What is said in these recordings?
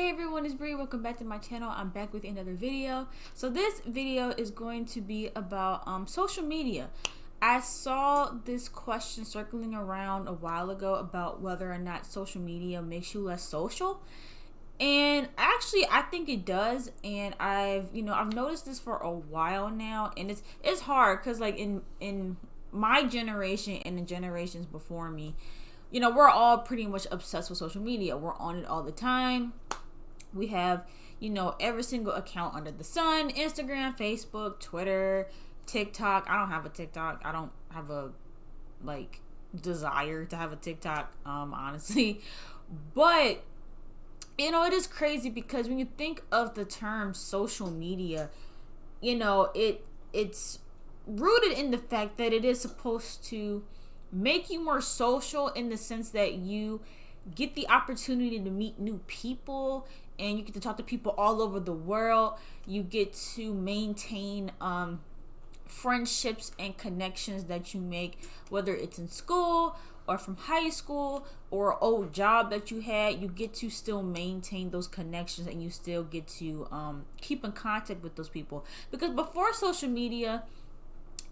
Hey everyone, it's Bree. Welcome back to my channel. I'm back with another video. So this video is going to be about social media. I saw this question circling around a while ago about whether or not social media makes you less social. And actually I think it does, and I've noticed this for a while now, and it's hard cuz like in my generation and the generations before me, we're all pretty much obsessed with social media. We're on it all the time. We have, every single account under the sun: Instagram, Facebook, Twitter, TikTok. I don't have a TikTok. I don't have a desire to have a TikTok, honestly. But it is crazy because when you think of the term social media, it's rooted in the fact that it is supposed to make you more social, in the sense that you get the opportunity to meet new people and you get to talk to people all over the world. You get to maintain friendships and connections that you make, whether it's in school or from high school or an old job that you had. You get to still maintain those connections, and you still get to keep in contact with those people. Because before social media,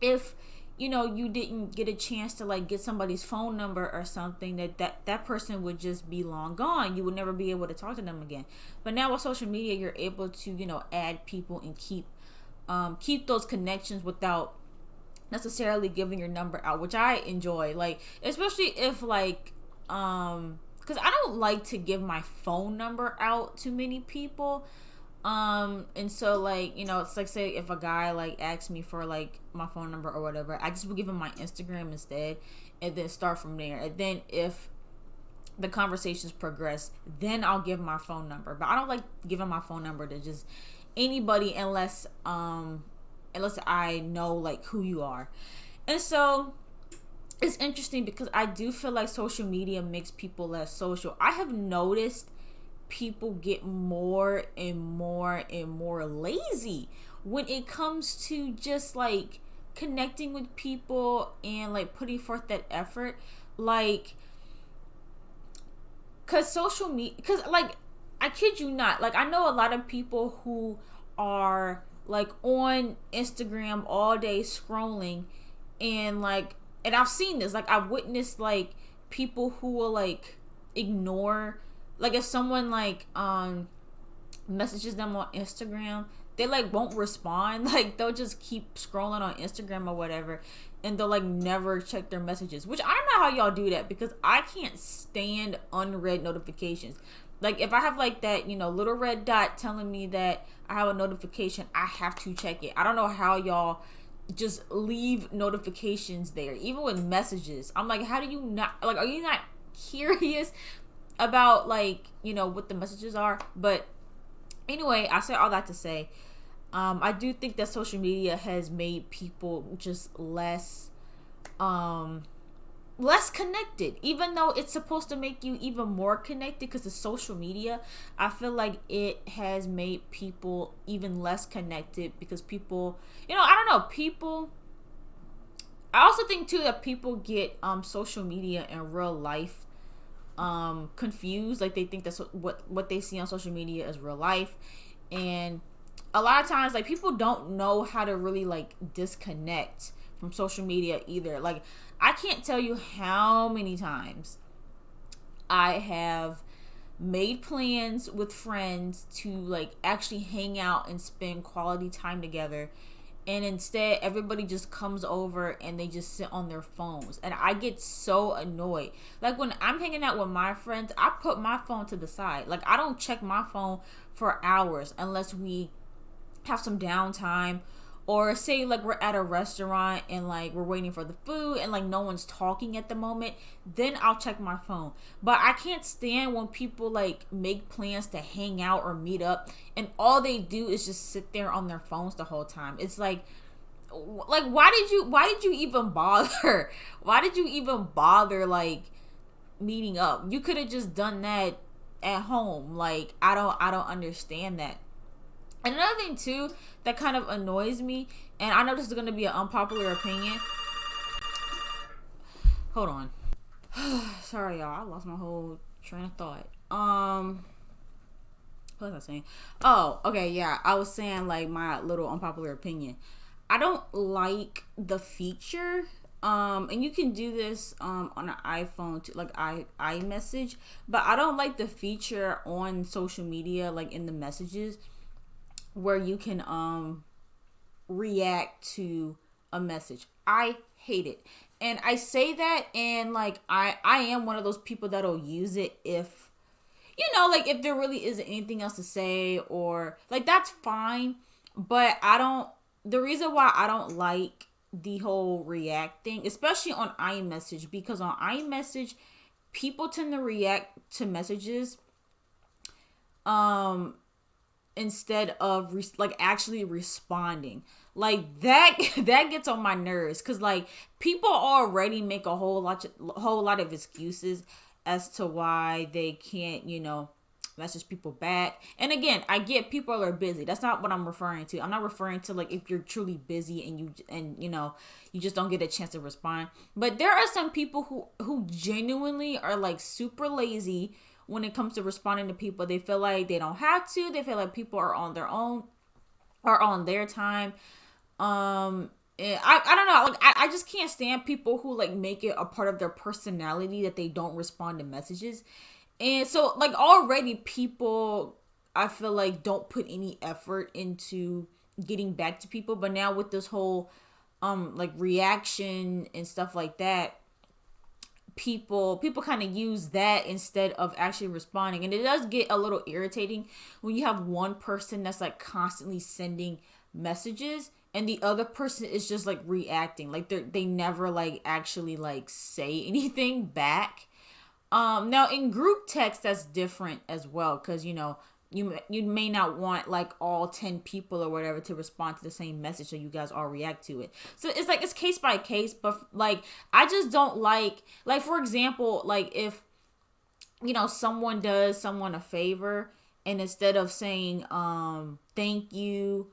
if you didn't get a chance to get somebody's phone number or something, that person would just be long gone. You would never be able to talk to them again. But now with social media, you're able to add people and keep those connections without necessarily giving your number out, which I enjoy. Especially if because I don't like to give my phone number out to many people. And so it's like, say if a guy asks me for my phone number or whatever, I just would give him my Instagram instead, and then start from there. And then if the conversations progress, then I'll give my phone number. But I don't like giving my phone number to just anybody unless I know who you are. And so it's interesting because I do feel like social media makes people less social. I have noticed people get more and more and more lazy when it comes to just connecting with people and putting forth that effort. Cause social media, I kid you not, I know a lot of people who are on Instagram all day scrolling, and and I've seen this, I've witnessed people who will ignore, if someone messages them on Instagram, they won't respond. They'll just keep scrolling on Instagram or whatever, and they'll never check their messages. Which I don't know how y'all do that, because I can't stand unread notifications. If I have that little red dot telling me that I have a notification, I have to check it. I don't know how y'all just leave notifications there, even with messages. I'm how do you not, are you not curious about what the messages are? But anyway, I say all that to say, I do think that social media has made people just less connected, even though it's supposed to make you even more connected. Because the social media, I feel like it has made people even less connected, because people, I don't know, people, I also think too that people get social media in real life confused. They think that's what they see on social media is real life. And a lot of times people don't know how to really disconnect from social media either. I can't tell you how many times I have made plans with friends to actually hang out and spend quality time together, and instead everybody just comes over and they just sit on their phones, and I get so annoyed. When I'm hanging out with my friends, I put my phone to the side. I don't check my phone for hours unless we have some downtime, or say we're at a restaurant and we're waiting for the food and no one's talking at the moment, then I'll check my phone. But I can't stand when people make plans to hang out or meet up, and all they do is just sit there on their phones the whole time. It's why did you even bother? Why did you even bother meeting up? You could have just done that at home. I don't understand that. And another thing too that kind of annoys me, and I know this is going to be an unpopular opinion. Hold on. Sorry y'all, I lost my whole train of thought. What was I saying? Oh, okay, yeah. I was saying like my little unpopular opinion. I don't like the feature. And you can do this on an iPhone too, like iMessage, but I don't like the feature on social media, like in the messages, where you can react to a message. I hate it. And I say that, and like I am one of those people that'll use it if, like if there really isn't anything else to say, or like that's fine. But I don't, the reason why I don't like the whole react thing, especially on iMessage, because on iMessage, people tend to react to messages um instead of like actually responding. Like that that gets on my nerves, cuz like people already make a whole lot of excuses as to why they can't, message people back. And again, I get people are busy. That's not what I'm referring to. I'm not referring to like if you're truly busy and you just don't get a chance to respond. But there are some people who genuinely are like super lazy when it comes to responding to people. They feel like they don't have to. They feel like people are on their own or on their time. I don't know. Like I just can't stand people who like make it a part of their personality that they don't respond to messages. And so like already people, I feel like, don't put any effort into getting back to people. But now with this whole like reaction and stuff like that, people kind of use that instead of actually responding. And it does get a little irritating when you have one person that's like constantly sending messages and the other person is just like reacting, like they never like actually like say anything back. Now in group text that's different as well, because you may not want like all 10 people or whatever to respond to the same message so you guys all react to it. So it's like it's case by case. But like I just don't like for example, like if someone does someone a favor, and instead of saying thank you,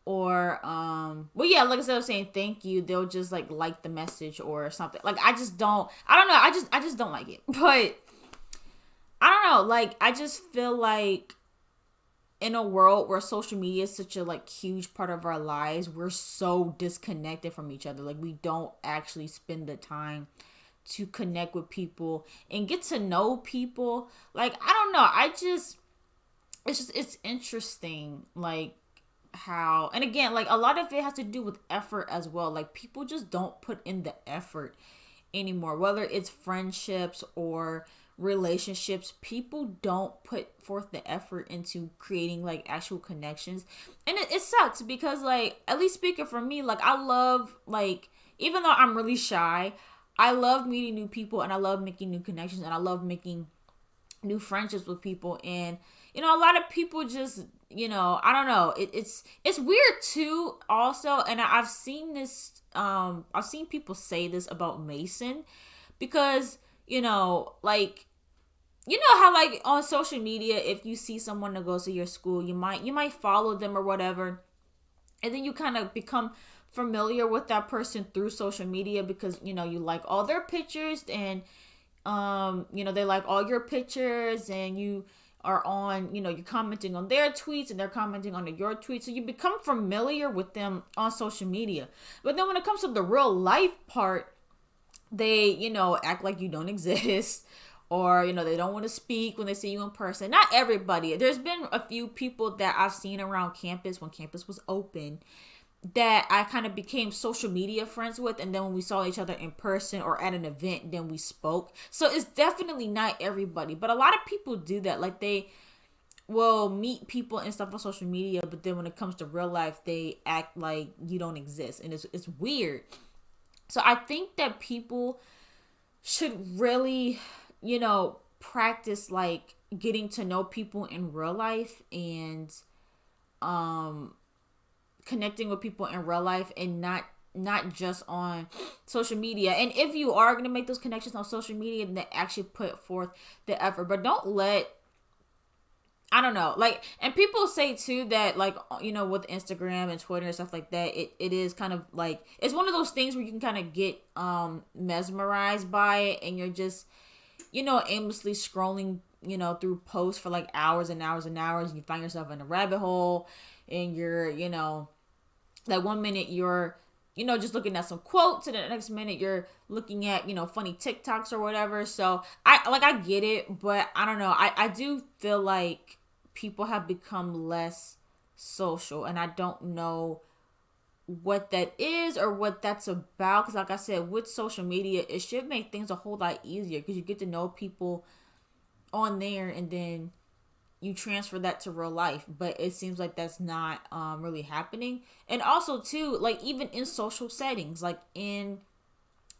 or well, yeah, like instead of saying thank you, they'll just like the message or something. Like I don't know, I just don't like it. But I don't know, like I just feel like in a world where social media is such a like huge part of our lives, we're so disconnected from each other. Like we don't actually spend the time to connect with people and get to know people. Like I don't know, it's interesting, like how, and again, like a lot of it has to do with effort as well. Like people just don't put in the effort anymore, whether it's friendships or relationships. People don't put forth the effort into creating like actual connections. And it sucks because like, at least speaking for me, like I love, like, even though I'm really shy, I love meeting new people and I love making new connections and I love making new friendships with people. And a lot of people just, I don't know, it's weird too also. And I've seen this, I've seen people say this about Mason, because like, how like on social media, if you see someone that goes to your school, you might follow them or whatever, and then you kind of become familiar with that person through social media because you like all their pictures, and they like all your pictures, and you are on, you're commenting on their tweets and they're commenting on your tweets, so you become familiar with them on social media. But then when it comes to the real life part, they act like you don't exist, or they don't want to speak when they see you in person. Not everybody. There's been a few people that I've seen around campus when campus was open that I kind of became social media friends with, and then when we saw each other in person or at an event, then we spoke. So it's definitely not everybody, but a lot of people do that. Like they will meet people and stuff on social media, but then when it comes to real life, they act like you don't exist, and it's weird. So I think that people should really practice like getting to know people in real life, and connecting with people in real life, and not just on social media. And if you are going to make those connections on social media, then actually put forth the effort. But don't let, I don't know, like, and people say too that like, with Instagram and Twitter and stuff like that, it is kind of like, it's one of those things where you can kind of get mesmerized by it, and you're just aimlessly scrolling through posts for like hours and hours and hours, and you find yourself in a rabbit hole, and you're, like one minute you're, just looking at some quotes, and the next minute you're looking at, funny TikToks or whatever. So I get it, but I don't know. I do feel like people have become less social, and I don't know what that is or what that's about, because like I said, with social media, it should make things a whole lot easier, because you get to know people on there, and then you transfer that to real life. But it seems like that's not really happening. And also too, like even in social settings, like in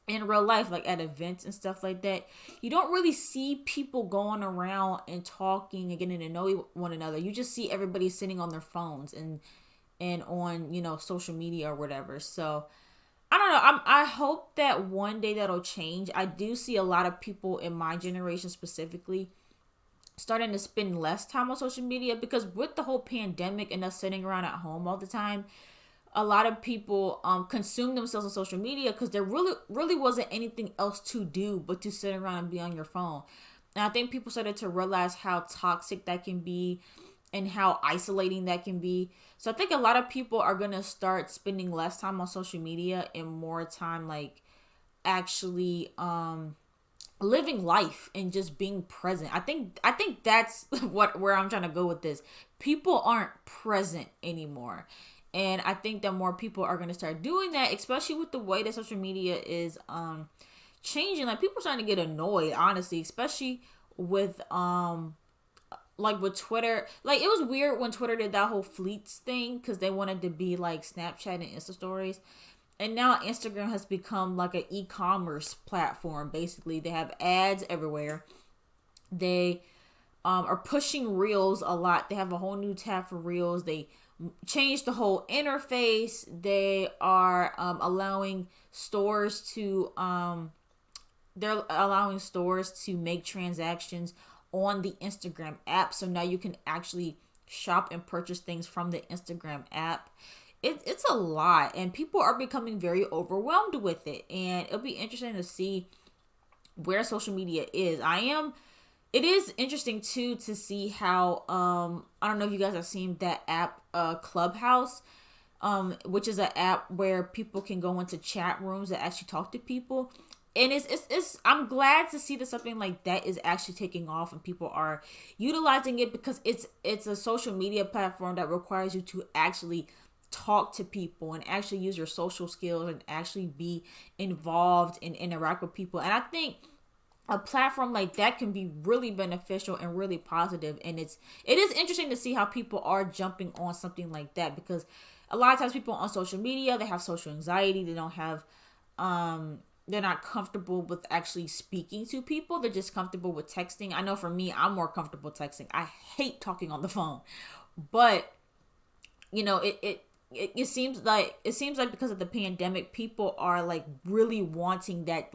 real life, like at events and stuff like that, you don't really see people going around and talking and getting to know one another. You just see everybody sitting on their phones and on, social media or whatever. So I don't know. I hope that one day that'll change. I do see a lot of people in my generation specifically starting to spend less time on social media, because with the whole pandemic and us sitting around at home all the time, a lot of people consume themselves on social media because there really wasn't anything else to do but to sit around and be on your phone. And I think people started to realize how toxic that can be and how isolating that can be. So I think a lot of people are going to start spending less time on social media and more time like actually living life and just being present. I think that's where I'm trying to go with this. People aren't present anymore. And I think that more people are going to start doing that, especially with the way that social media is changing. Like people are starting to get annoyed, honestly, especially with like with Twitter. Like it was weird when Twitter did that whole fleets thing, because they wanted to be like Snapchat and Insta stories. And now Instagram has become like an e-commerce platform. Basically, they have ads everywhere. They are pushing Reels a lot. They have a whole new tab for Reels. They changed the whole interface. They are allowing stores to make transactions on the Instagram app. So now you can actually shop and purchase things from the Instagram app. It's a lot, and people are becoming very overwhelmed with it, and it'll be interesting to see where social media is. It is interesting too to see how I don't know if you guys have seen that app Clubhouse, which is an app where people can go into chat rooms and actually talk to people. And it's I'm glad to see that something like that is actually taking off and people are utilizing it, because it's a social media platform that requires you to actually talk to people and actually use your social skills and actually be involved and interact with people. And I think a platform like that can be really beneficial and really positive. And it is interesting to see how people are jumping on something like that, because a lot of times people on social media, they have social anxiety. They don't have they're not comfortable with actually speaking to people. They're just comfortable with texting. I know for me, I'm more comfortable texting. I hate talking on the phone. But it seems like because of the pandemic, people are like really wanting that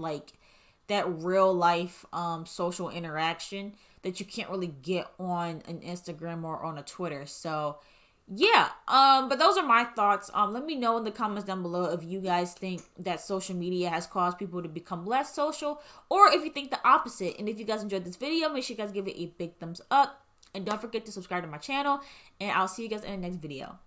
real life social interaction that you can't really get on an Instagram or on a Twitter. So yeah, but those are my thoughts. Let me know in the comments down below if you guys think that social media has caused people to become less social, or if you think the opposite. And if you guys enjoyed this video, make sure you guys give it a big thumbs up, and don't forget to subscribe to my channel, and I'll see you guys in the next video.